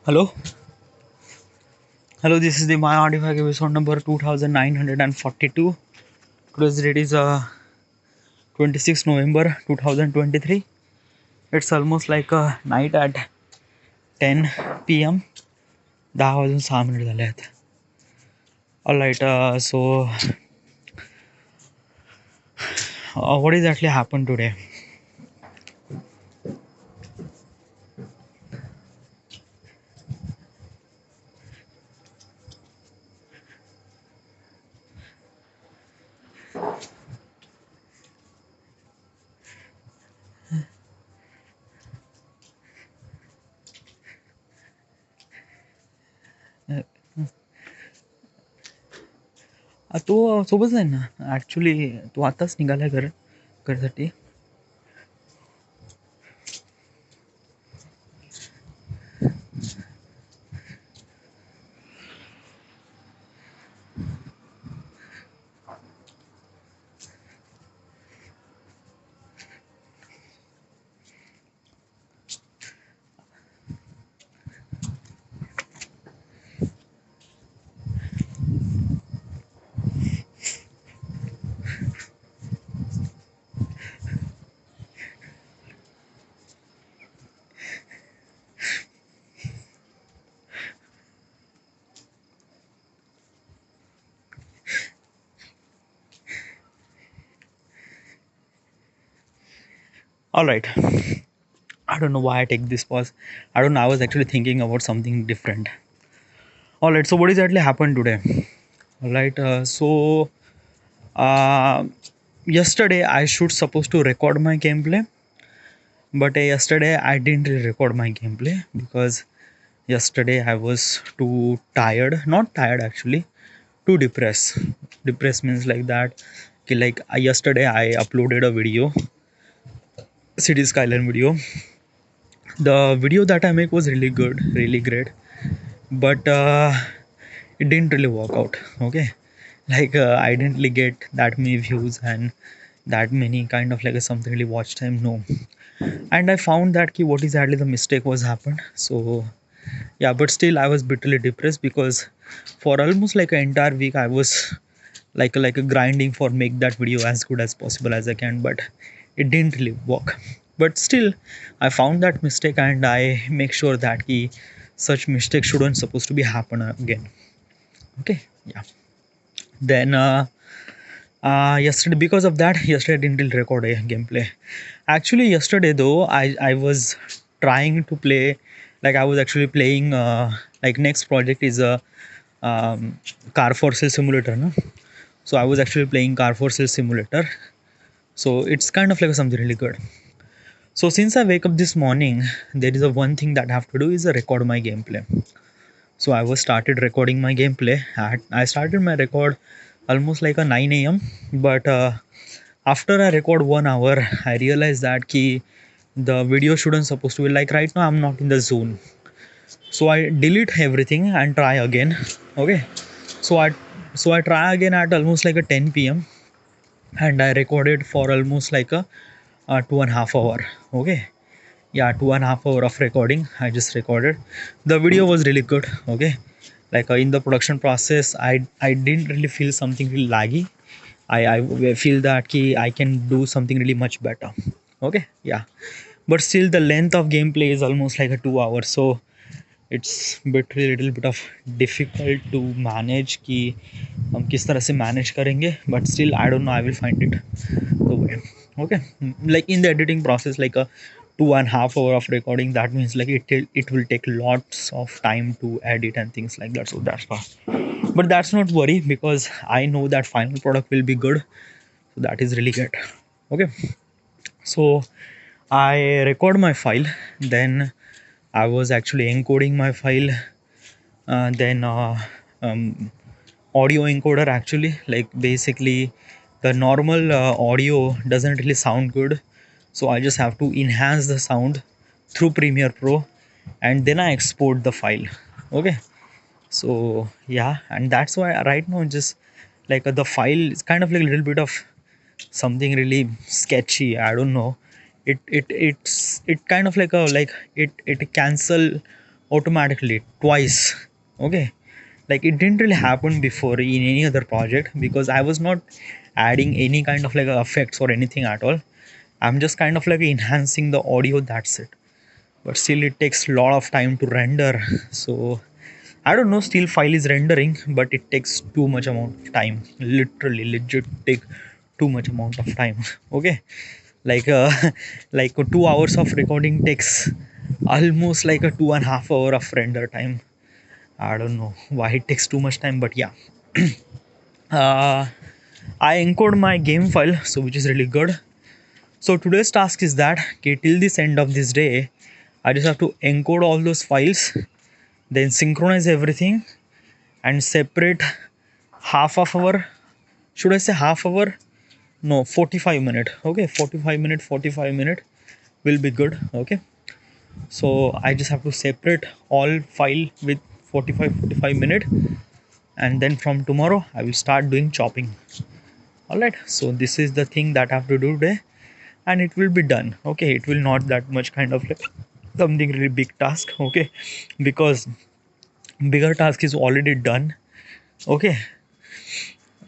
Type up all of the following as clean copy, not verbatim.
Hello, hello. This is the My Audio episode number 2942. Today's date is 26 November 2023. It's almost like a night at 10 p.m. 10 वाजून 6 minute झाले आहेत. Alright, so what exactly happened today? तो सोबत जाईल ना. Actually तो आताच निघालाय घरासाठी. Alright. I don't know why I take this pause. I don't know. I was actually thinking about something different. Alright, so what exactly happened today? Alright, uh, yesterday I should supposed to record my gameplay, but yesterday I didn't really record my gameplay because yesterday I was too tired. Not tired actually, too depressed. Depressed means like that. Like yesterday I uploaded a video, City Skyline video. The video that I make was really good, really great, but it didn't really work out. Okay, like I didn't really get that many views and that many kind of like something really watch time. No, and I found that ki what exactly the mistake was happened. So yeah, but still I was bitterly depressed because for almost like an entire week I was like a grinding for make that video as good as possible as I can, but it didn't really work. But still I found that mistake and I make sure that ki such mistake shouldn't supposed to be happen again. Okay, yeah. Then yesterday, because of that, yesterday I didn't really record a gameplay. Actually yesterday though I was trying to play, like I was actually playing like next project is a car for sale simulator, no? So I was actually playing car for sale simulator, so it's kind of like something really good. So since I wake up this morning, there is a one thing that I have to do is record my gameplay. So I was started recording my gameplay. I started my record almost like a 9 a.m. But after I record 1 hour, I realized that ki the video shouldn't supposed to be like right now. I'm not in the zone, so I delete everything and try again. Okay, so I try again at almost like a 10 p.m. and I recorded for almost like a 2.5 hour. Okay, yeah, 2.5 hour of recording I just recorded. The video was really good. Okay, like in the production process I didn't really feel something really laggy. I feel that ki I can do something really much better. Okay, yeah, but still the length of gameplay is almost like a 2 hours, so it's little bit of difficult to manage कि हम किस तरह से manage करेंगे, but still I don't know, I will find it the way. Okay, like in the editing process, like a 2.5 hour of recording, that means like it will take lots of time to edit and things like that, so that's why. But that's not worry because I know that final product will be good, so that is really good. Okay, so I record my file, then I was actually encoding my file, then audio encoder actually, like basically the normal audio doesn't really sound good, so I just have to enhance the sound through Premiere Pro, and then I export the file. Okay, so yeah, and that's why right now just like the file is kind of like a little bit of something really sketchy. I don't know, it kind of like a like it cancel automatically twice. Okay, like it didn't really happen before in any other project because I was not adding any kind of like effects or anything at all. I'm just kind of like enhancing the audio, that's it. But still it takes a lot of time to render. So I don't know, still file is rendering, but it takes too much amount of time, literally legit take too much amount of time. Okay, like like 2 hours of recording takes almost like a 2.5 hour of render time. I don't know why it takes too much time, but yeah. uh, I encode my game file, so which is really good. So today's task is that, okay, till this end of this day I just have to encode all those files, then synchronize everything and separate half of hour, should I say half hour, no, 45 minute. Okay, 45 minute will be good. Okay, so I just have to separate all file with 45 minute, and then from tomorrow I will start doing chopping. All right, so this is the thing that I have to do today, and it will be done. Okay, it will not that much kind of like something really big task. Okay, because bigger task is already done. Okay,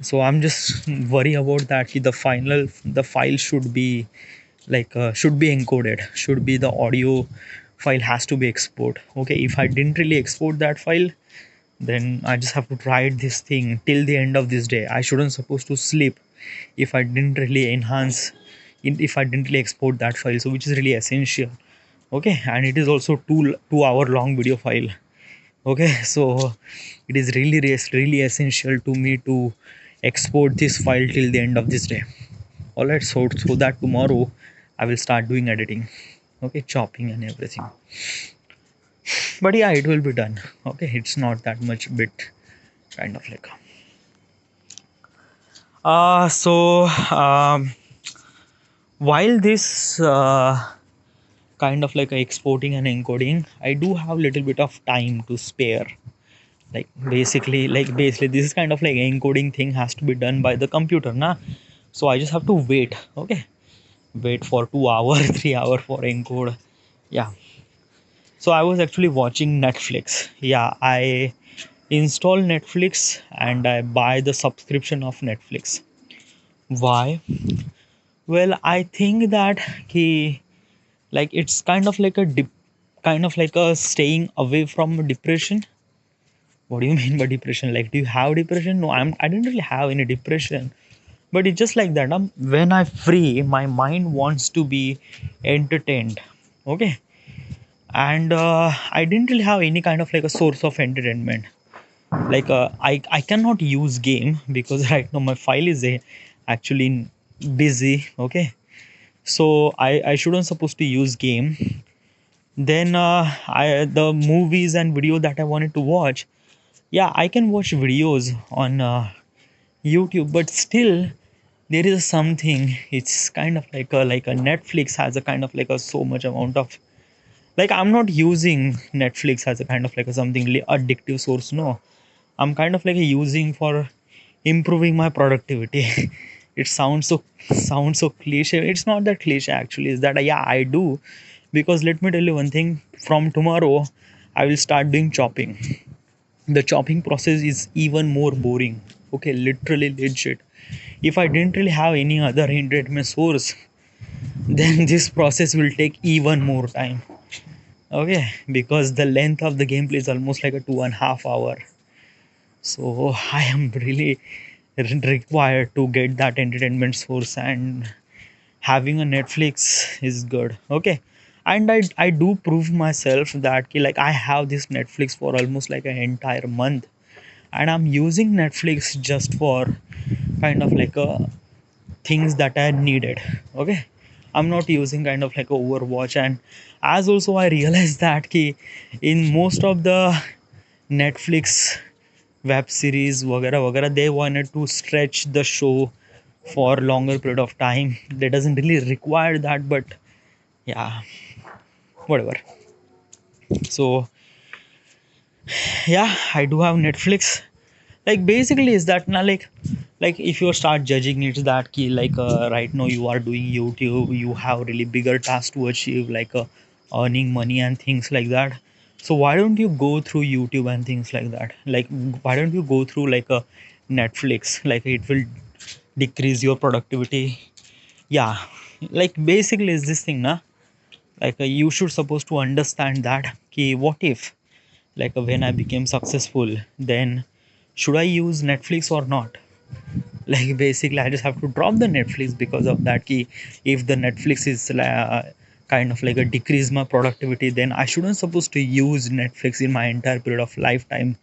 so I'm just worry about that the file should be like should be encoded, should be the audio file has to be export. Okay, if I didn't really export that file, then I just have to try this thing till the end of this day. I shouldn't supposed to sleep if I didn't really enhance if I didn't really export that file, so which is really essential. Okay, and it is also 2 hour long video file. Okay, so it is really essential to me to export this file till the end of this day. All right, so that tomorrow I will start doing editing. Okay, chopping and everything. But yeah, it will be done. Okay, it's not that much bit kind of like so while this kind of like exporting and encoding, I do have little bit of time to spare. Like basically this is kind of like encoding thing has to be done by the computer na, so I just have to wait. Okay, wait for 2 hour 3 hour for encode. Yeah, so I was actually watching Netflix. Yeah, I install Netflix and I buy the subscription of Netflix. Why? Well, I think that he like it's kind of like a kind of like a staying away from depression. What do you mean by depression? Like, do you have depression? No, I didn't really have any depression, but it's just like that. When I free, my mind wants to be entertained. Okay, and I didn't really have any kind of like a source of entertainment. Like I cannot use game because right now my file is actually busy. Okay, so I shouldn't supposed to use game. Then I the movies and video that I wanted to watch, yeah, I can watch videos on YouTube, but still there is something. It's kind of like a Netflix has a kind of like a so much amount of like I'm not using Netflix as a kind of like a something addictive source. No, I'm kind of like using for improving my productivity. It sounds so cliche. It's not that cliche actually. Is that yeah, I do, because let me tell you one thing. From tomorrow, I will start doing chopping. The chopping process is even more boring. Okay, literally legit. If I didn't really have any other entertainment source, then this process will take even more time. Okay, because the length of the gameplay is almost like a 2.5 hour. So I am really required to get that entertainment source, and having a Netflix is good. Okay, and I do prove myself that like I have this Netflix for almost like an entire month, and I'm using Netflix just for kind of like a things that I needed. Okay, I'm not using kind of like a Overwatch. And as also I realized that ki in most of the Netflix web series वगैरह वगैरह they wanted to stretch the show for longer period of time. They doesn't really require that, but yeah, whatever. So yeah, I do have Netflix. Like basically is that now like if you start judging it that key like right now you are doing YouTube, you have really bigger tasks to achieve like earning money and things like that. So why don't you go through YouTube and things like that? Like, why don't you go through like a Netflix? Like, it will decrease your productivity. Yeah, like basically is this thing, na? Like you should supposed to understand that. Ki, what if like when I became successful, then should I use Netflix or not? Like basically I just have to drop the Netflix because of that. Ki, if the Netflix is kind of like a decrease my productivity, then I shouldn't supposed to use Netflix in my entire period of lifetime.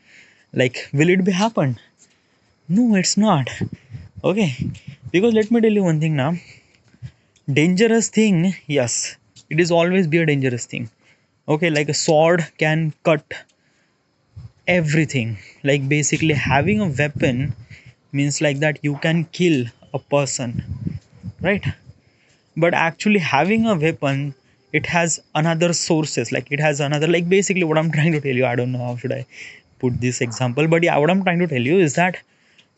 Like, will it be happen? No, it's not. Okay, because let me tell you one thing now. Dangerous thing, yes, it is always be a dangerous thing. Okay, like a sword can cut everything. Like basically having a weapon means like that you can kill a person, right? But actually having a weapon, it has another sources, like it has another, like basically what I'm trying to tell you, I don't know how should I put this example, but yeah, what I'm trying to tell you is that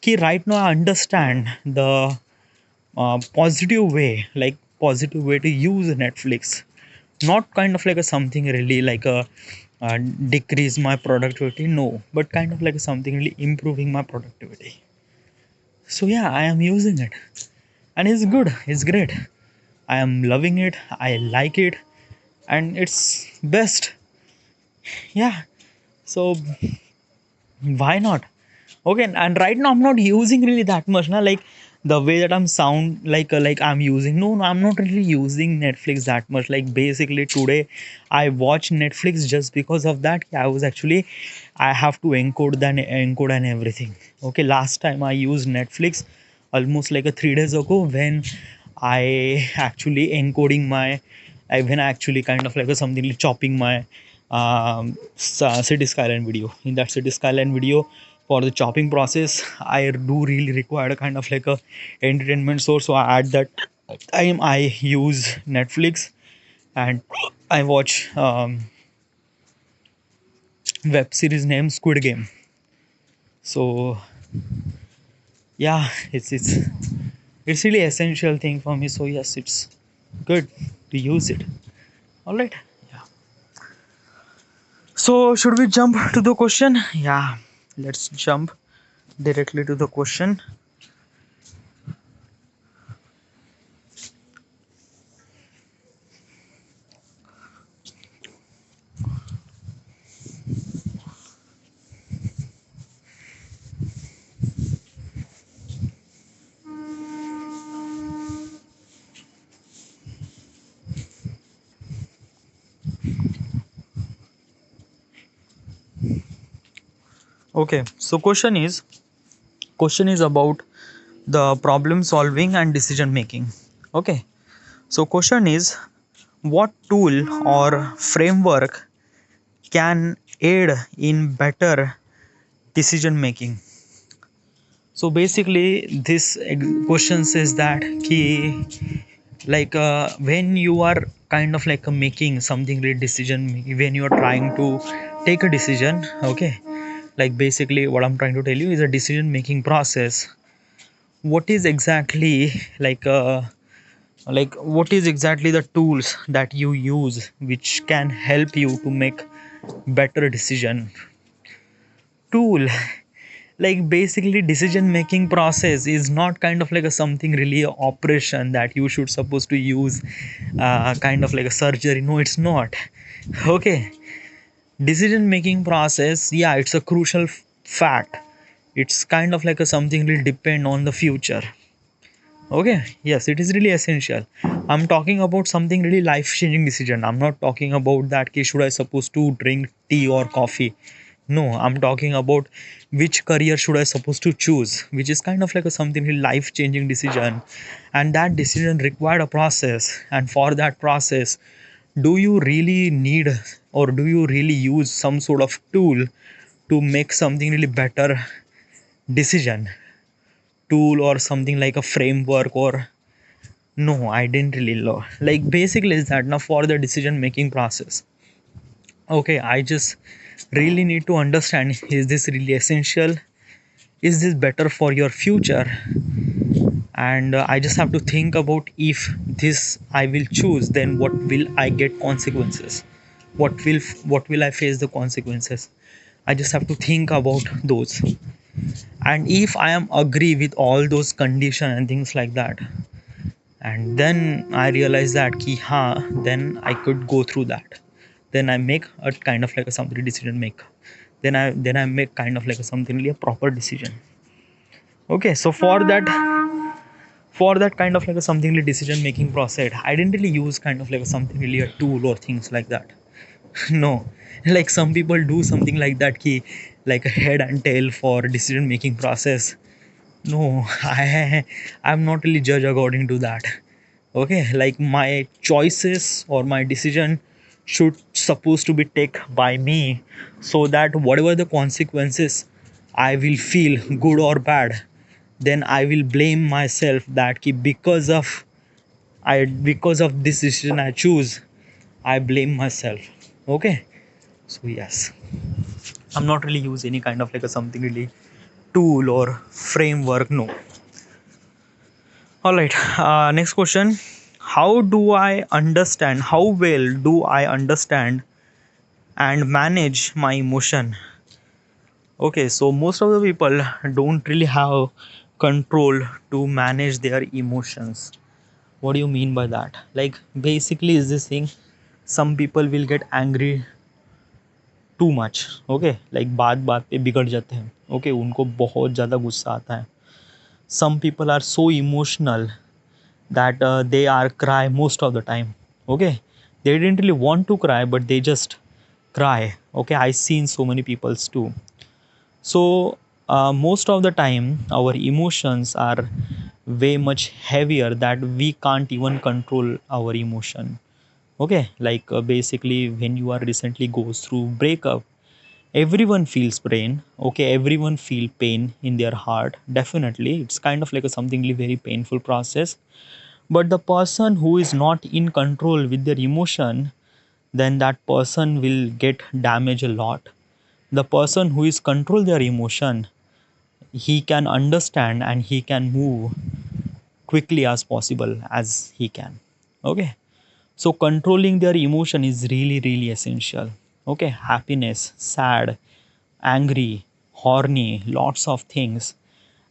key right now I understand the positive way, like positive way to use Netflix, not kind of like a something really like a decrease my productivity, no, but kind of like something really improving my productivity. So yeah, I am using it and it's good, it's great, I am loving it, I like it, and it's best. Yeah, so why not? Okay, and right now I'm not using really that much now, like the way that I'm sound like I'm using, no, I'm not really using Netflix that much. Like basically today I watch Netflix just because of that. I was actually, I have to encode and everything. Okay, last time I used Netflix almost like a 3 days ago, when I actually encoding my, when I actually kind of like a something like chopping my city skyline video. In that city skyline video, for the chopping process, I do really require a kind of like a entertainment source. So at that time I use Netflix, and I watch web series named Squid Game. So yeah, it's really essential thing for me. So yes, it's good to use it. All right. Yeah. So should we jump to the question? Yeah, let's jump directly to the question. Okay, so question is about the problem solving and decision making. Okay, so question is, what tool or framework can aid in better decision making? So basically this question says that key, like when you are kind of like making something really decision, when you are trying to take a decision. Okay, like basically what I'm trying to tell you is a decision making process. What is exactly like what is exactly the tools that you use which can help you to make better decision? Tool, like basically decision making process is not kind of like a something really a operation that you should supposed to use kind of like a surgery, no it's not. Okay, decision making process, yeah, it's a crucial fact. It's kind of like a something will depend on the future. Okay, yes, it is really essential. I'm talking about something really life changing decision. I'm not talking about that case should I supposed to drink tea or coffee. No, I'm talking about which career should I supposed to choose, which is kind of like a something really life changing decision. And that decision required a process, and for that process, do you really need or do you really use some sort of tool to make something really better decision? Tool or something like a framework, or no, I didn't really know. Like basically is that now for the decision making process, okay, I just really need to understand, is this really essential, is this better for your future? And I just have to think about, if this I will choose, then what will I get consequences? what will I face the consequences. I just have to think about those. And if I am agree with all those condition and things like that, and then I realize that ki ha, then I could go through that. Then I make a kind of like a something decision make. Then I make kind of like a something really a proper decision. Okay, so for that kind of like a something really decision making process, I didn't really use kind of like a something really a tool or things like that. No, like some people do something like that ki, like a head and tail for decision making process. No, I'm not really judge according to that. Okay, like my choices or my decision should supposed to be take by me, so that whatever the consequences I will feel good or bad, then I will blame myself that ki because of this decision I choose, I blame myself. Okay, so yes, I'm not really use any kind of like a something really tool or framework. No. All right. Next question. How well do I understand and manage my emotion? Okay, so most of the people don't really have control to manage their emotions. What do you mean by that? Like, basically, is this thing, some people will get angry too much. Okay, like बात बात पे बिगड़ जाते हैं. Okay, उनको बहुत ज़्यादा गुस्सा आता है. Some people are so emotional that they are cry most of the time. Okay, they didn't really want to cry, but they just cry. Okay, I seen so many peoples too. So most of the time our emotions are way much heavier that we can't even control our emotion. Okay, like basically when you are recently goes through breakup, everyone feels pain. Okay, everyone feel pain in their heart. Definitely it's kind of like a something very painful process. But the person who is not in control with their emotion, then that person will get damaged a lot. The person who is control their emotion, he can understand and he can move quickly as possible as he can. Okay, so controlling their emotion is really essential. Okay, happiness, sad, angry, horny, lots of things.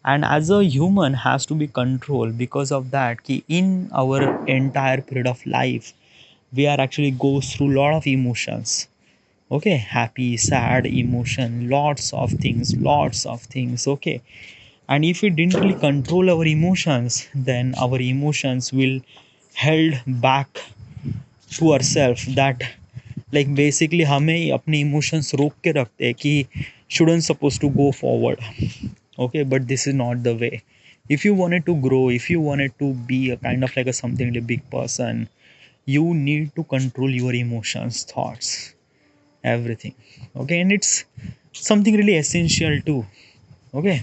And as a human has to be controlled, because of that ki in our entire period of life we are actually go through lot of emotions. Okay, happy, sad, emotion, lots of things. Okay, and if we didn't really control our emotions, then our emotions will held back to ourselves, that like basically हमें अपने emotions रोक के रखते हैं कि shouldn't supposed to go forward. Okay, but this is not the way. If you wanted to grow, if you wanted to be a kind of like a something like a big person, you need to control your emotions, thoughts, everything. Okay, and it's something really essential too. Okay,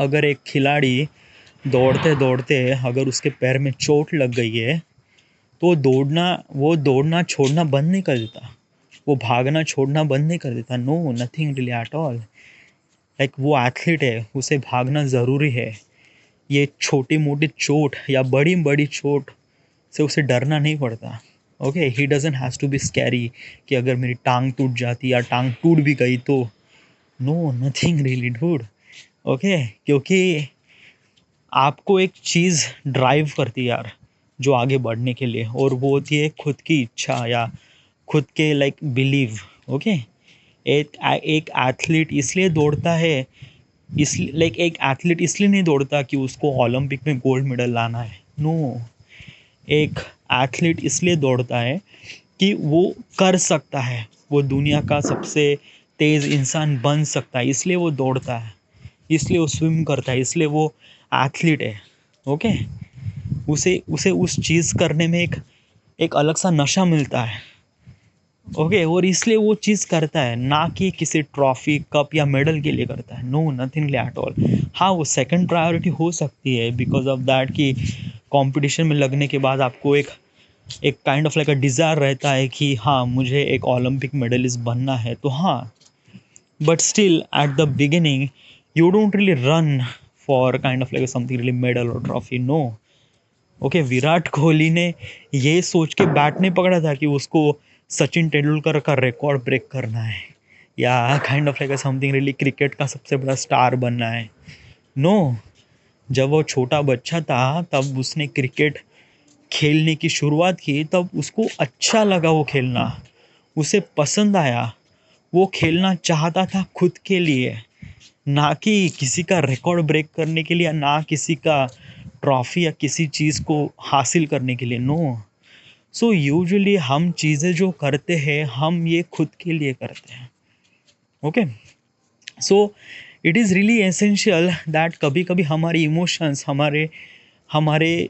अगर एक खिलाड़ी दौड़ते दौड़ते अगर उसके पैर में चोट लग गई है, तो दौड़ना छोड़ना बंद नहीं कर देता, वो भागना छोड़ना बंद नहीं कर देता. No, nothing really at all. Like वो एथलीट है, उसे भागना ज़रूरी है. ये छोटी मोटी चोट या बड़ी बड़ी चोट से उसे डरना नहीं पड़ता. Okay, he doesn't has to be scary कि अगर मेरी टांग टूट जाती या टांग टूट भी गई तो. No, nothing really dude. Okay, क्योंकि आपको एक चीज़ ड्राइव करती है यार जो आगे बढ़ने के लिए, और वो होती है खुद की इच्छा या खुद के लाइक बिलीव. ओके, एक एथलीट इसलिए दौड़ता है, इसलिए लाइक एक एथलीट इसलिए नहीं दौड़ता कि उसको ओलंपिक में गोल्ड मेडल लाना है. नो, एक एथलीट इसलिए दौड़ता है कि वो कर सकता है, वो दुनिया का सबसे तेज़ इंसान बन सकता है, इसलिए वो दौड़ता है, इसलिए वो स्विम करता है, इसलिए वो एथलीट है. ओके, उसे उसे उस चीज़ करने में एक अलग सा नशा मिलता है. ओके, और इसलिए वो चीज़ करता है, ना कि किसी ट्रॉफी, कप या मेडल के लिए करता है. No, nothing at all. हाँ, वो सेकंड प्रायोरिटी हो सकती है बिकॉज ऑफ दैट कि कंपटीशन में लगने के बाद आपको एक kind of like a desire रहता है कि हाँ, मुझे एक ओलंपिक मेडलिस्ट बनना है. तो हाँ, but still at the beginning you don't really run for kind of like something really medal or trophy. No. Okay, Virat Kohli ने ये सोच के बैट नहीं पकड़ा था कि उसको सचिन तेंदुलकर का रिकॉर्ड ब्रेक करना है, या kind of like something really cricket का सबसे बड़ा स्टार बनना है। नो, जब वो छोटा बच्चा था तब उसने क्रिकेट खेलने की शुरुआत की, तब उसको अच्छा लगा वो खेलना, उसे पसंद आया, वो खेलना चाहता था खुद के लिए, ना कि किसी का रिकॉर्ड ब्रेक करने के लिए, ना किसी का ट्रॉफी या किसी चीज़ को हासिल करने के लिए। नो। सो यूजुअली हम चीज़ें जो करते हैं हम ये खुद के लिए करते हैं। Okay, so it is really essential that कभी कभी हमारी इमोशंस हमारे हमारे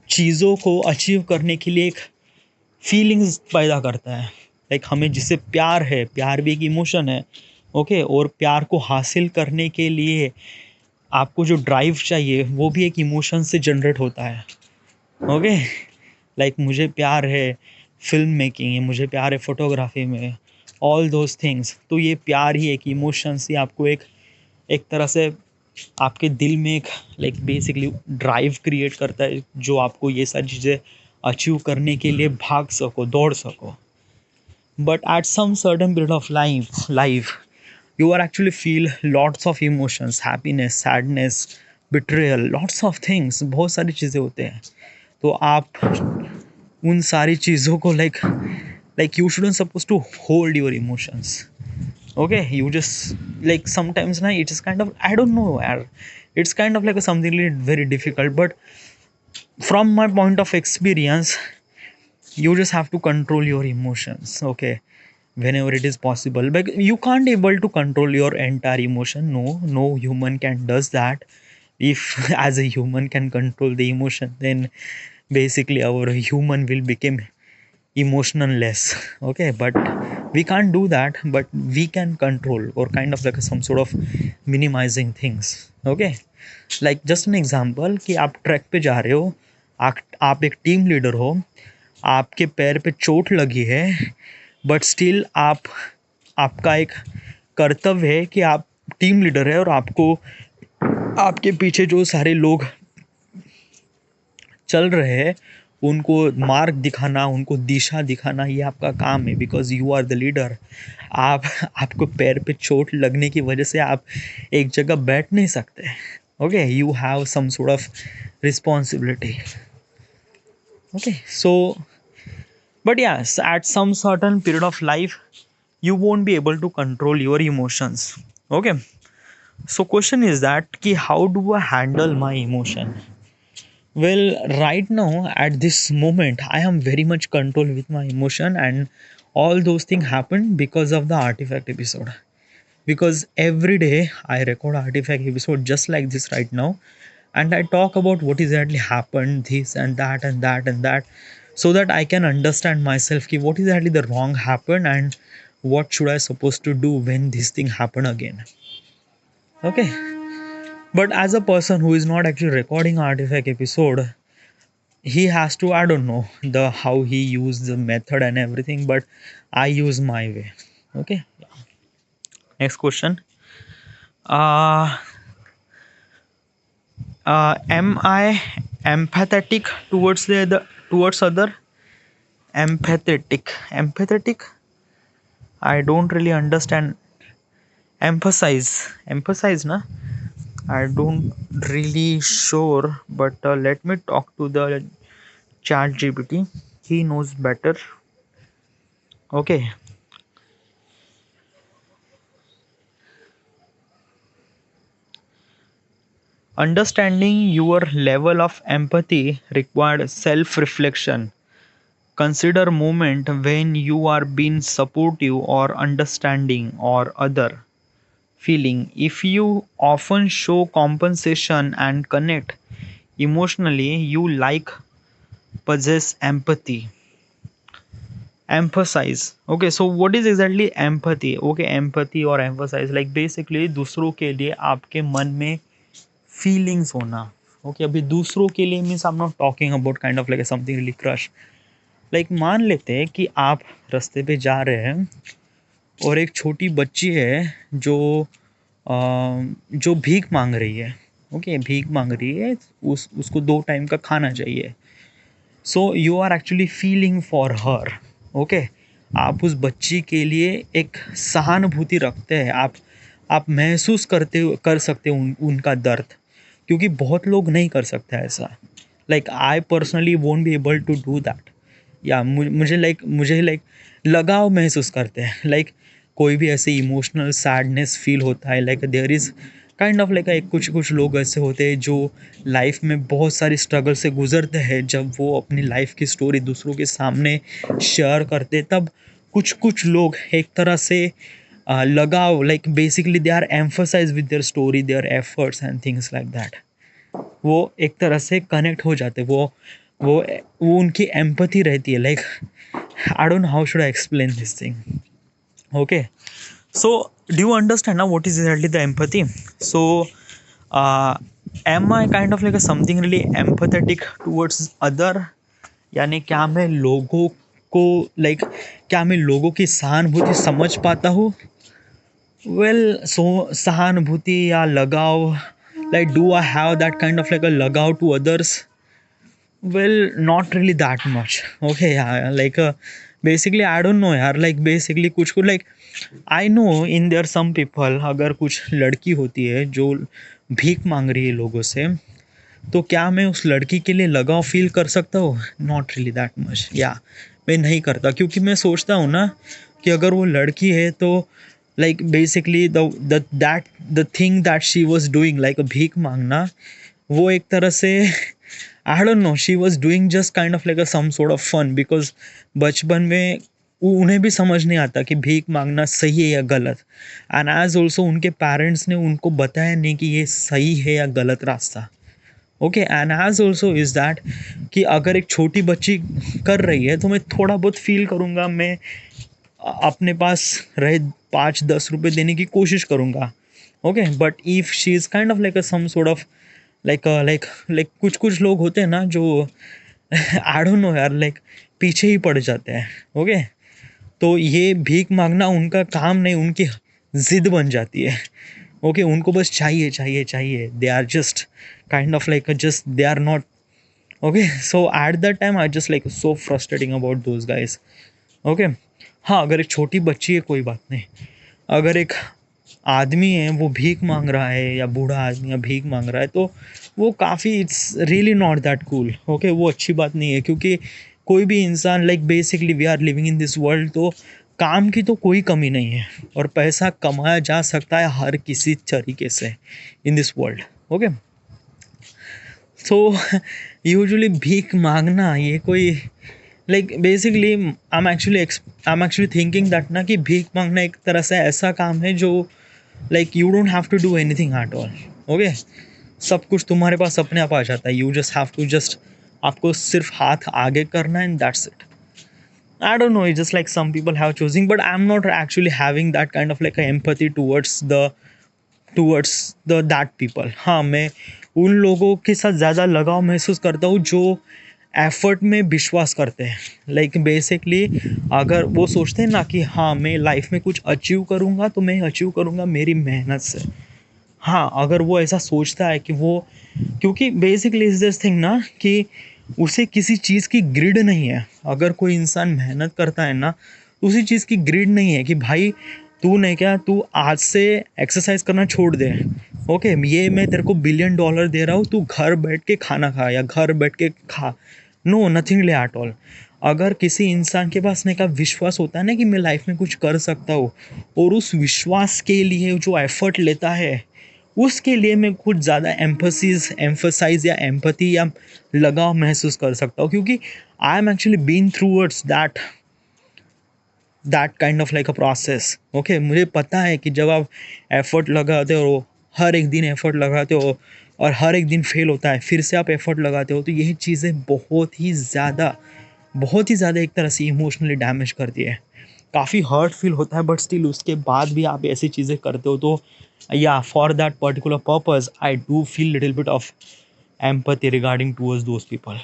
चीज़ों को अचीव करने के लिए एक फीलिंग्स पैदा करता है। लाइक हमें जिससे प्यार है, प्यार भी एक इमोशन है। ओके, और प्यार को हासिल करने के लिए आपको जो ड्राइव चाहिए वो भी एक इमोशन से जनरेट होता है। ओके, लाइक मुझे प्यार है फिल्म मेकिंग में, मुझे प्यार है फोटोग्राफी में, ऑल दोज थिंग्स। तो ये प्यार ही एक इमोशन से आपको एक एक तरह से आपके दिल में एक लाइक बेसिकली ड्राइव क्रिएट करता है, जो आपको ये सारी चीज़ें अचीव करने के लिए भाग सको, दौड़ सको। But at some certain period of life you are actually feel lots of emotions, happiness, sadness, betrayal, lots of things, बहुत सारी चीज़ें होते हैं। तो आप उन सारी चीज़ों को like you shouldn't supposed to hold your emotions. Okay, you just like sometimes na it is kind of, I don't know yaar, it's kind of like something really very difficult, but from my point of experience you just have to control your emotions. Okay, whenever it is possible, but you can't able to control your entire emotion. No human can does that. If as a human can control the emotion, then basically our human will become emotionless. Okay, but we can't do that, but we can control or kind of like some sort of minimizing things. Okay, like just an example कि आप track पे जा रहे हो, आप एक team leader हो, आपके पैर पे चोट लगी है, बट स्टिल आपका एक कर्तव्य है कि आप टीम लीडर है और आपको आपके पीछे जो सारे लोग चल रहे हैं उनको मार्ग दिखाना, उनको दिशा दिखाना, ये आपका काम है, because you are the leader. आपको पैर पे चोट लगने की वजह से आप एक जगह बैठ नहीं सकते। Okay, you have some sort of responsibility. Okay, so but yes, at some certain period of life you won't be able to control your emotions. Okay, so question is that ki how do I handle my emotion? Well, right now at this moment I am very much control with my emotion, and all those things happen because of the artifact episode. Because every day I record artifact episode just like this right now, and I talk about what exactly happened, this and that and that and that, so that I can understand myself ki what exactly the wrong happened and what should I supposed to do when this thing happen again. Okay, but as a person who is not actually recording artifact episode, he has to, I don't know the how he used the method and everything, but I use my way. Okay, next question. uh am I empathetic towards towards other? Empathetic, I don't really understand. Emphasize na, I don't really sure, but let me talk to the chat gpt, he knows better. Okay, understanding your level of empathy required self reflection. Consider moment when you are being supportive or understanding or other feeling. If you often show compensation and connect emotionally, you like possess empathy. Emphasize. Okay, so what is exactly empathy? Okay, empathy or emphasize like basically दूसरों के लिए आपके मन में feelings होना. Okay, अभी दूसरों के लिए means I'm not talking about kind of like something really crush. Like मान लेते हैं कि आप रास्ते पे जा रहे हैं और एक छोटी बच्ची है जो भीख मांग रही है। ओके, भीख मांग रही है, उसको 2 टाइम का खाना चाहिए। So you are actually feeling for her. Okay, आप उस बच्ची के लिए एक सहानुभूति रखते हैं, आप महसूस कर सकते हो उनका दर्द, क्योंकि बहुत लोग नहीं कर सकते ऐसा। Like I personally won't be able to do that. या मुझे लगाव महसूस करते हैं, लाइक कोई भी ऐसे इमोशनल सैडनेस फील होता है, like there is kind of like एक कुछ कुछ लोग ऐसे होते हैं जो लाइफ में बहुत सारी स्ट्रगल से गुजरते हैं, जब वो अपनी लाइफ की स्टोरी दूसरों के सामने शेयर करते, तब कुछ कुछ लोग एक तरह से लगाव, like basically they are emphasise with their story, their efforts and things like that. वो एक तरह से कनेक्ट हो जाते, वो वो उनकी एम्पैथी रहती है, like I don't know how should I explain this thing. Okay, so do you understand now what is exactly the empathy? So am I kind of like a something really empathetic towards other? यानी क्या मैं लोगों को like क्या मैं लोगों की सहानुभूति समझ पाता हूँ? वेल, सो सहानुभूति या लगाव, like do I have that kind of like a लगाव to others? Well, not really that much. Okay, yeah, like basically I don't know यार, like basically कुछ को like I know in there some people, अगर कुछ लड़की होती है जो भीख मांग रही है लोगों से, तो क्या मैं उस लड़की के लिए लगाव फील कर सकता हूँ? नॉट रियली दैट मच, या मैं नहीं करता, क्योंकि मैं सोचता हूँ ना कि अगर वो लड़की है तो like basically the thing that she was doing, like भीख मांगना, वो एक तरह से I don't know, she was doing just kind of like a some sort of fun, because बचपन में उन्हें भी समझ नहीं आता कि भीख मांगना सही है या गलत, एंड एज ऑल्सो उनके पेरेंट्स ने उनको बताया नहीं कि ये सही है या गलत रास्ता। Okay, and as also is that कि अगर एक छोटी बच्ची कर रही है तो मैं थोड़ा बहुत फील करूँगा, मैं अपने पास रहे 5-10 रुपये देने की कोशिश करूँगा। Okay, but if she is kind of like a some sort of like कुछ कुछ लोग होते हैं ना जो आई डोंट नो यार, लाइक पीछे ही पड़ जाते हैं। ओके, तो ये भीख मांगना उनका काम नहीं, उनकी जिद बन जाती है। ओके, उनको बस चाहिए चाहिए चाहिए, they are just kind of like just they are not. Okay, so at that time I just like so frustrating about those guys. Okay, हाँ, अगर एक छोटी बच्ची है कोई बात नहीं, अगर एक आदमी है वो भीख मांग रहा है, या बूढ़ा आदमी या भीख मांग रहा है, तो वो काफ़ी it's really not that cool. Okay, वो अच्छी बात नहीं है, क्योंकि कोई भी इंसान like basically we are living in this world, तो काम की तो कोई कमी नहीं है, और पैसा कमाया जा सकता है हर किसी तरीके से इन this world. Okay, so usually भीख मांगना ये कोई like basically I am actually thinking that ना कि भीख मांगना एक तरह से ऐसा काम है जो like you don't have to do anything at all. Okay, सब कुछ तुम्हारे पास अपने आप आ जाता है, you just have to just आपको सिर्फ हाथ आगे करना and that's it. I don't know, it's just like some people have choosing, but I am not actually having that kind of like empathy towards the that people. हाँ, मैं उन लोगों के साथ ज़्यादा लगाव महसूस करता हूँ जो एफर्ट में विश्वास करते हैं, लाइक बेसिकली अगर वो सोचते हैं ना कि हाँ मैं लाइफ में कुछ अचीव करूँगा तो मैं अचीव करूँगा मेरी मेहनत से। हाँ, अगर वो ऐसा सोचता है कि वो, क्योंकि बेसिकली इज दिस थिंग ना कि उसे किसी चीज़ की ग्रिड नहीं है। अगर कोई इंसान मेहनत करता है ना, उसी चीज़ की ग्रिड नहीं है कि भाई तू नहीं क्या, तू आज से एक्सरसाइज करना छोड़ दे। ओके, ये मैं तेरे को $1 बिलियन दे रहा हूँ, तू घर बैठ के खाना खा या घर बैठ के खा। No, nothing at all. अगर किसी इंसान के पास ने का विश्वास होता है ना कि मैं लाइफ में कुछ कर सकता हूँ, और उस विश्वास के लिए जो एफर्ट लेता है, उसके लिए मैं कुछ ज़्यादा एम्फसाइज या एम्पैथी या लगाव महसूस कर सकता हूँ, क्योंकि I am actually been through that kind of like a process. Okay, मुझे पता है कि जब आप एफर्ट लगाते हो, हर एक दिन एफर्ट लगाते हो, और हर एक दिन फेल होता है, फिर से आप एफर्ट लगाते हो, तो यही चीज़ें बहुत ही ज़्यादा एक तरह से इमोशनली डैमेज करती है। काफ़ी हर्ट फील होता है, बट स्टिल उसके बाद भी आप ऐसी चीज़ें करते हो, तो या for that particular purpose I do feel little bit of empathy regarding towards those people.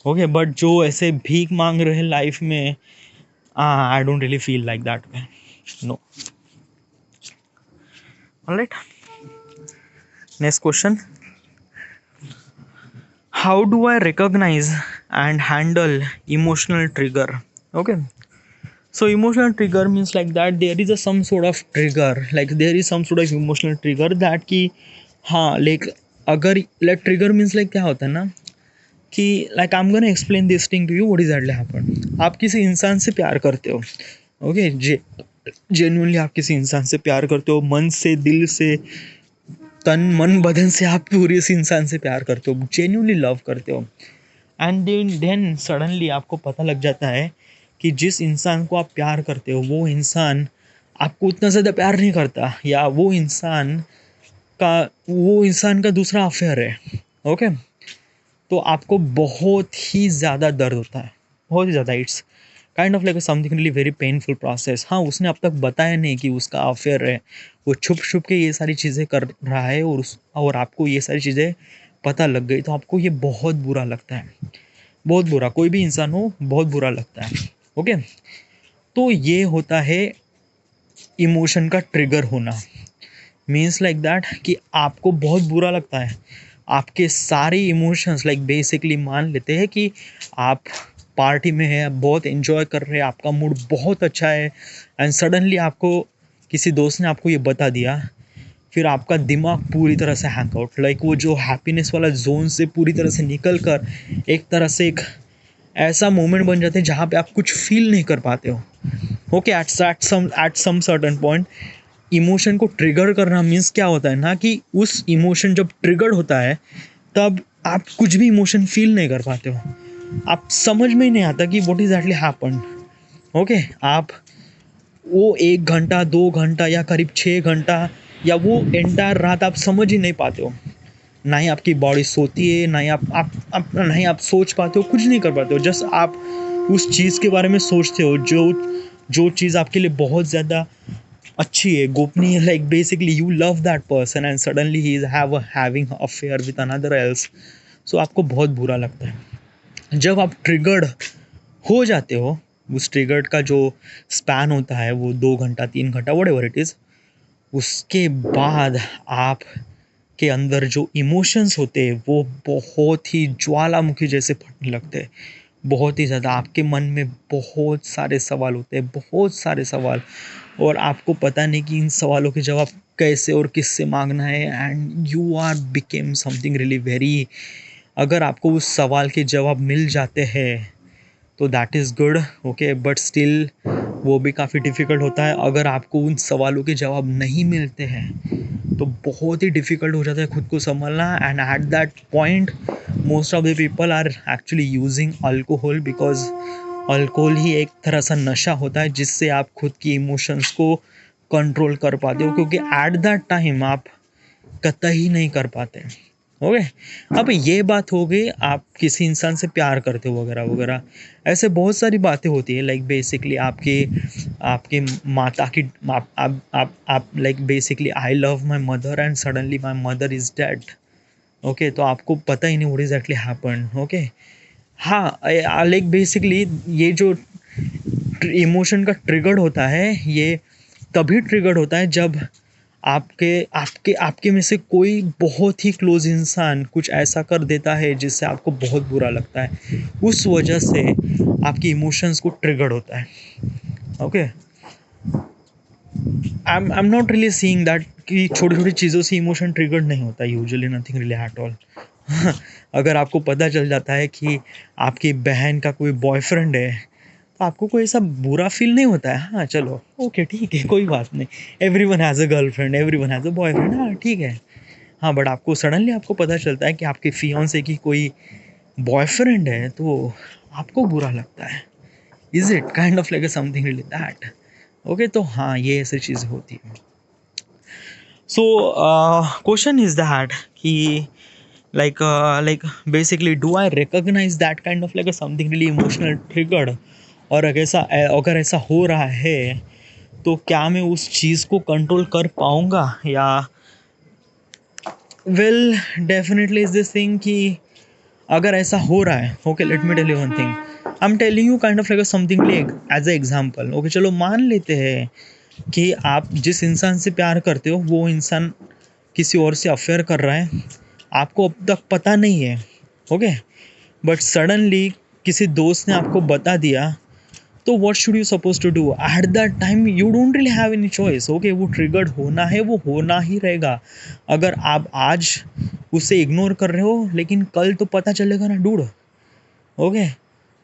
Okay, but जो ऐसे भीख मांग रहे हैं लाइफ में, I don't really feel like that way, no. Alright, next question, how do I recognize and handle emotional trigger? Okay, So emotional trigger means like that there is a some sort of trigger, like there is some sort of emotional trigger that कि हाँ like अगर like trigger means like क्या होता है ना कि like I'm gonna explain this thing to you what exactly happened. आप किसी इंसान से प्यार करते हो, ओके जेन्युइनली आप किसी इंसान से प्यार करते हो, मन से, दिल से, तन मन बदन से आप पूरी उस इंसान से प्यार करते हो, जेन्युइनली लव करते हो. एंड देन सडनली आपको पता लग जाता है कि जिस इंसान को आप प्यार करते हो वो इंसान आपको उतना ज़्यादा प्यार नहीं करता, या वो इंसान का दूसरा अफेयर है. ओके तो आपको बहुत ही ज़्यादा दर्द होता है, बहुत ही ज़्यादा. It's kind of like something really very painful process. हाँ, उसने अब तक बताया नहीं कि उसका अफेयर है, वो छुप छुप के ये सारी चीज़ें कर रहा है, और आपको ये सारी चीज़ें पता लग गई तो आपको ये बहुत बुरा लगता है, बहुत बुरा. कोई भी इंसान हो बहुत बुरा लगता है. ओके तो ये होता है इमोशन का ट्रिगर होना. मीन्स लाइक दैट कि आपको बहुत बुरा लगता है, आपके सारे इमोशंस लाइक बेसिकली मान लेते हैं कि आप पार्टी में हैं, बहुत एंजॉय कर रहे हैं, आपका मूड बहुत अच्छा है, एंड सडनली आपको किसी दोस्त ने आपको ये बता दिया, फिर आपका दिमाग पूरी तरह से हैंग आउट, लाइक वो जो हैप्पीनेस वाला जोन से पूरी तरह से निकल कर एक तरह से एक ऐसा मोमेंट बन जाते हैं जहाँ पे आप कुछ फील नहीं कर पाते हो. Okay at some certain point emotion को ट्रिगर करना मीन्स क्या होता है ना कि उस इमोशन जब ट्रिगर होता है तब आप कुछ भी इमोशन फील नहीं कर पाते हो, आप समझ में ही नहीं आता कि what is actually happened. Okay आप वो 1 घंटा 2 घंटा या करीब 6 घंटा या वो एंटायर रात आप समझ ही नहीं पाते हो, ना ही आपकी बॉडी सोती है, ना ही ना ही आप सोच पाते हो, कुछ नहीं कर पाते हो. जस्ट आप उस चीज़ के बारे में सोचते हो जो जो चीज़ आपके लिए बहुत ज़्यादा अच्छी है, गोपनीय, like basically you love that person and suddenly he is having affair with another else. So आपको बहुत बुरा लगता है. जब आप ट्रिगर्ड हो जाते हो, उस ट्रिगर्ड का जो स्पैन होता है वो 2 घंटा 3 घंटा व्हाटएवर इट इज़, उसके बाद आप के अंदर जो इमोशंस होते हैं वो बहुत ही ज्वालामुखी जैसे फटने लगते हैं, बहुत ही ज़्यादा. आपके मन में बहुत सारे सवाल होते हैं, बहुत सारे सवाल, और आपको पता नहीं कि इन सवालों के जवाब कैसे और किससे मांगना है. And you are became something really very, अगर आपको उस सवाल के जवाब मिल जाते हैं तो that is good. Okay but still वो भी काफ़ी डिफ़िकल्ट होता है. अगर आपको उन सवालों के जवाब नहीं मिलते हैं तो बहुत ही डिफ़िकल्ट हो जाता है खुद को संभालना. And at that point most of the people are actually using alcohol, because alcohol ही एक तरह सा नशा होता है जिससे आप खुद की इमोशंस को कंट्रोल कर पाते हो, क्योंकि एट दैट टाइम आप कतई नहीं कर पाते. ओके अब ये बात हो गई आप किसी इंसान से प्यार करते हो वगैरह वगैरह, ऐसे बहुत सारी बातें होती है. लाइक बेसिकली आपके आपके माता की आप like basically I love my mother and suddenly my mother is dead. Okay तो आपको पता ही नहीं what is actually happened. Okay हाँ लाइक बेसिकली ये जो इमोशन का ट्रिगर्ड होता है ये तभी ट्रिगर्ड होता है जब आपके आपके आपके में से कोई बहुत ही क्लोज इंसान कुछ ऐसा कर देता है जिससे आपको बहुत बुरा लगता है, उस वजह से आपकी इमोशंस को ट्रिगर्ड होता है. Okay I am not really seeing that कि छोटी छोटी चीज़ों से इमोशन ट्रिगर्ड नहीं होता, usually nothing really at all. अगर आपको पता चल जाता है कि आपकी बहन का कोई बॉयफ्रेंड है तो आपको कोई ऐसा बुरा फील नहीं होता है. हाँ चलो ओके ठीक है कोई बात नहीं, everyone has a girlfriend, everyone has a boyfriend, हाँ ठीक है. हाँ बट आपको सडनली आपको पता चलता है कि आपके फियांसे की कोई बॉयफ्रेंड है तो आपको बुरा लगता है. Is it kind of like something really that. Okay तो हाँ ये ऐसी चीज़ें होती है. सो क्वेश्चन इज दैट कि like basically do I recognize that kind of like a something really emotional triggered, और अगर ऐसा हो रहा है तो क्या मैं उस चीज़ को कंट्रोल कर पाऊँगा, या well definitely is this thing कि अगर ऐसा हो रहा है, okay let me tell you one thing, I am telling you kind of like something as a example. Okay चलो मान लेते हैं कि आप जिस इंसान से प्यार करते हो वो इंसान किसी और से अफेयर कर रहा है, आपको अब तक पता नहीं है. ओके बट सडनली किसी दोस्त ने आपको बता दिया तो what should you suppose to do at that time? You don't really have any choice. Okay, वो ट्रिगर्ड होना है, वो होना ही रहेगा. अगर आप आज उसे इग्नोर कर रहे हो, लेकिन कल तो पता चलेगा ना डूड. ओके,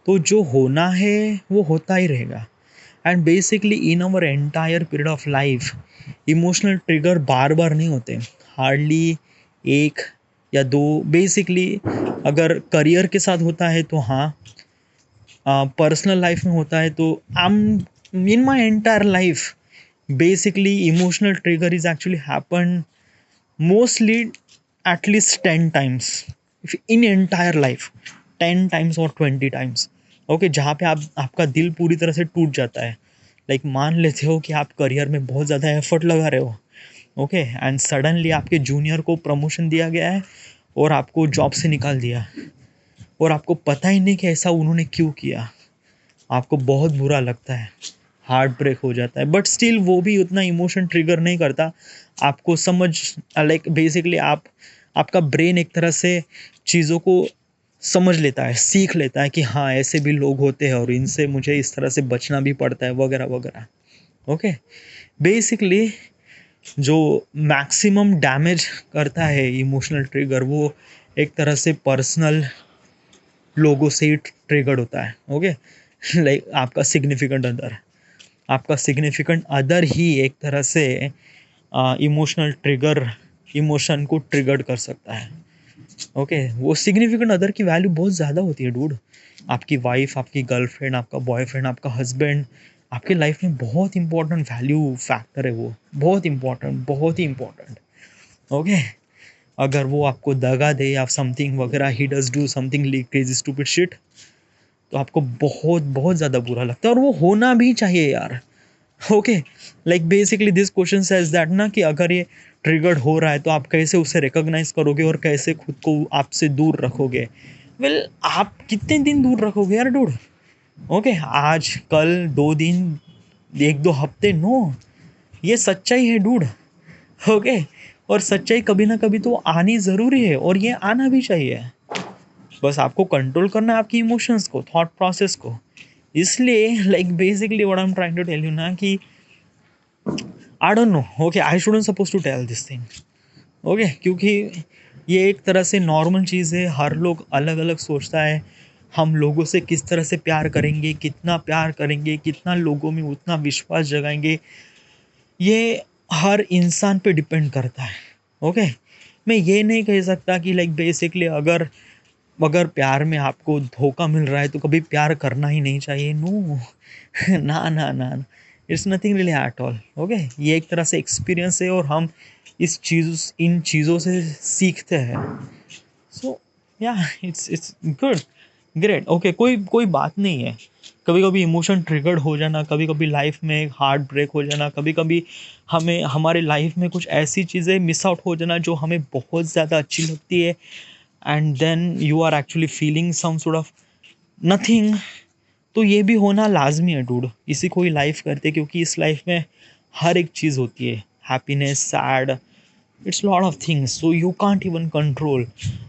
तो जो होना है वो होता ही रहेगा. And basically in our entire period of life emotional trigger बार बार नहीं होते, हार्डली एक या दो. बेसिकली अगर करियर के साथ होता है तो हाँ, पर्सनल लाइफ में होता है तो in my entire life basically emotional trigger is actually happened mostly at least 10 times in entire life, 10 times or 20 times. Okay, जहाँ पे आप आपका दिल पूरी तरह से टूट जाता है. लाइक मान लेते हो कि आप करियर में बहुत ज़्यादा एफर्ट लगा रहे हो. ओके, एंड सडनली आपके जूनियर को प्रमोशन दिया गया है और आपको जॉब से निकाल दिया, और आपको पता ही नहीं कि ऐसा उन्होंने क्यों किया. आपको बहुत बुरा लगता है, हार्ट ब्रेक हो जाता है, बट स्टिल वो भी उतना इमोशन ट्रिगर नहीं करता आपको. समझ लाइक बेसिकली आपका ब्रेन एक तरह से चीज़ों को समझ लेता है, सीख लेता है कि हाँ ऐसे भी लोग होते हैं और इनसे मुझे इस तरह से बचना भी पड़ता है वगैरह वगैरह. ओके, बेसिकली जो मैक्सिमम डैमेज करता है इमोशनल ट्रिगर, वो एक तरह से पर्सनल लोगों से ही ट्रिगर्ड होता है. ओके, लाइक आपका सिग्निफिकेंट अदर ही एक तरह से इमोशनल ट्रिगर, इमोशन को ट्रिगर्ड कर सकता है. ओके, वो सिग्निफिकेंट अदर की वैल्यू बहुत ज़्यादा होती है डूड. आपकी वाइफ, आपकी गर्लफ्रेंड, आपका बॉयफ्रेंड, आपका हस्बैंड आपके लाइफ में बहुत इंपॉर्टेंट वैल्यू फैक्टर है. वो बहुत इंपॉर्टेंट, बहुत ही इंपॉर्टेंट. ओके, अगर वो आपको दगा दे या समथिंग वगैरह, he does do something like crazy stupid shit, तो आपको बहुत बहुत ज़्यादा बुरा लगता है, और वो होना भी चाहिए यार. Okay, like basically this question says that ना कि अगर ये ट्रिगर्ड हो रहा है तो आप कैसे उसे रिकॉग्नाइज करोगे और कैसे खुद को आपसे दूर रखोगे. वेल, आप कितने दिन दूर रखोगे यार डूड. ओके, आज कल 2 दिन, 1-2 हफ्ते, नो. ये सच्चाई है डूड. ओके, और सच्चाई कभी ना कभी तो आनी ज़रूरी है, और ये आना भी चाहिए. बस आपको कंट्रोल करना है आपकी इमोशंस को, थॉट प्रोसेस को. इसलिए like basically what I am trying to tell you ना कि I don't know, okay, I shouldn't suppose to tell this thing. Okay, क्योंकि ये एक तरह से नॉर्मल चीज़ है, हर लोग अलग अलग सोचता है. हम लोगों से किस तरह से प्यार करेंगे, कितना प्यार करेंगे, कितना लोगों में उतना विश्वास जगाएंगे, ये हर इंसान पे डिपेंड करता है. ओके, मैं ये नहीं कह सकता कि लाइक बेसिकली अगर अगर प्यार में आपको धोखा मिल रहा है तो कभी प्यार करना ही नहीं चाहिए. नो, ना ना ना, it's nothing really at all. Okay, ये एक तरह से एक्सपीरियंस है और हम इन चीज़ों से सीखते हैं. सो या, इट्स गुड, ग्रेट. ओके, कोई कोई बात नहीं है. कभी कभी इमोशन ट्रिगर्ड हो जाना, कभी कभी लाइफ में हार्ट ब्रेक हो जाना, कभी कभी हमें हमारे लाइफ में कुछ ऐसी चीज़ें मिस आउट हो जाना जो हमें बहुत ज़्यादा अच्छी लगती है, and then you are actually feeling some sort of nothing. तो ये भी होना लाजमी है डूड, इसी को ही लाइफ करते हैं, क्योंकि इस लाइफ में हर एक चीज़ होती है, happiness, sad, it's lot of things. So you can't even control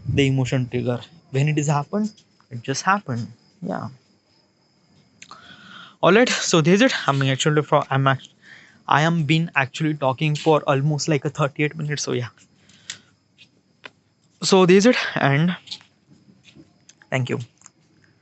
the emotion trigger. When it is happen, it just happen. या, alright, so this is it. I am been actually talking for almost like a 38 minutes, so yeah, so this is it, and thank you.